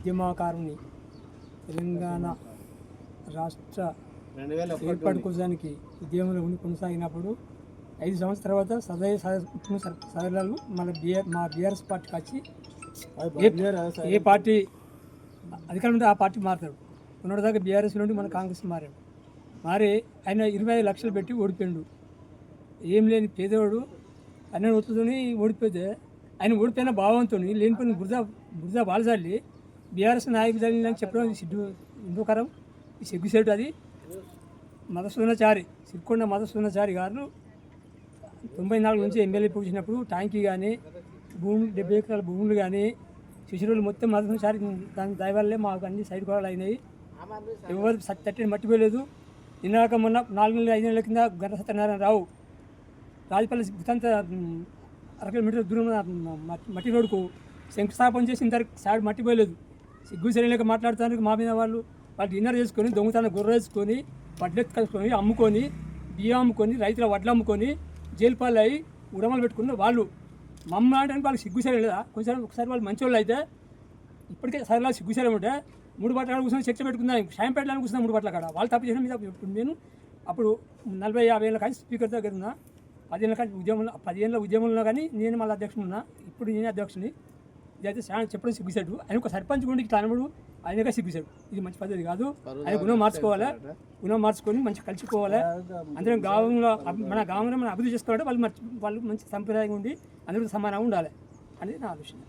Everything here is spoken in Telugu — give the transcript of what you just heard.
ఉద్యమకారుని తెలంగాణ రాష్ట్ర ఏర్పాటు కోసానికి ఉద్యమంలో ఉండి కొనసాగినప్పుడు 5 సంవత్సరాల తర్వాత సదరులు మా బీఆర్ఎస్ పార్టీకి వచ్చి ఏ పార్టీ అధికారం ఉంటే ఆ పార్టీ మారుతాడు. ఉన్నదాకా బీఆర్ఎస్ నుండి మన కాంగ్రెస్ మారాడు. మారి ఆయన 25 లక్షలు పెట్టి ఓడిపోయాడు. ఏం లేని పేదవాడు అన్న ఒత్తుతోని ఓడిపోతే ఆయన ఓడిపోయిన భావంతో లేనిపోయిన బురద బాలజల్లి బీఆర్ఎస్ నాయకులు అని చెప్పడం హిందూకరం సిగ్గుసేటు. అది మధుసూదనాచారి సిరికొండ మధుసూదనాచారి గారు 94 నుంచి ఎమ్మెల్యే పూసినప్పుడు ట్యాంకీ కానీ భూములు 70 ఎకరాల భూములు కానీ శిశువులు మొత్తం మధుసూదనాచారి దాని దయవల్లే మాకు అన్ని సైడ్ కొడాలు అయినాయి. ఎవరు తట్టిని మట్టిపోయలేదు. ఇన్నాక మొన్న 4 నెలలు 5 నెలల కింద గంట సత్యనారాయణ రావు రాజపల్లి గుతంత 1 కిలోమీటర్ దూరం మట్టి రోడ్డుకు శంకుస్థాపన చేసి ఇంతవరకు సైడ్ మట్టిపోయలేదు. సిగ్గు సరైనక మాట్లాడుతానికి మా మీద వాళ్ళు డిన్నర్ చేసుకొని దొంగతనం గొర్రె వేసుకొని వడ్లెత్తు కలుసుకొని అమ్ముకొని బియ్యం అమ్ముకొని రైతుల వడ్లు అమ్ముకొని జైలు పాలు అయ్యి ఉడమలు పెట్టుకున్న వాళ్ళు మమ్మ అంటే వాళ్ళకి సిగ్గు సరే లేదా? కొంచెం ఒకసారి వాళ్ళు మంచి వాళ్ళు అయితే ఇప్పటికే సరేలా సిగ్గు సరే ఉంటే 3 బట్టల కూర్చొని చర్చ పెట్టుకుందా సాయం పెట్టడానికి కూర్చున్నా 3 బట్టల కాడ వాళ్ళు తప్పు చేసిన మీద నేను అప్పుడు 40-50 ఏళ్ళ కానీ స్పీకర్ దగ్గర ఉన్నా. 10 ఏళ్ళ కానీ ఉద్యమంలో 10 ఏళ్ళ ఉద్యమంలో కానీ నేను మళ్ళీ అధ్యక్షుడు ఉన్నా. ఇప్పుడు నేనే అధ్యక్షుని. ఇదైతే చెప్పడం సిగ్గుసాడు. ఆయన ఒక సర్పంచ్ గుండి ఇట్లా అనబడు ఆయనగా సిగ్గుసాడు. ఇది మంచి పద్ధతి కాదు. ఆయన గుణం మార్చుకోవాలి. గుణం మార్చుకొని మంచిగా కలిసిపోవాలి. అందరం గ్రామంలో మన గ్రామంలో మనం అభివృద్ధి చేసుకోవాలంటే వాళ్ళు మంచి సంప్రదాయంగా ఉండి అందరికీ సమానంగా ఉండాలి అనేది నా ఆలోచన.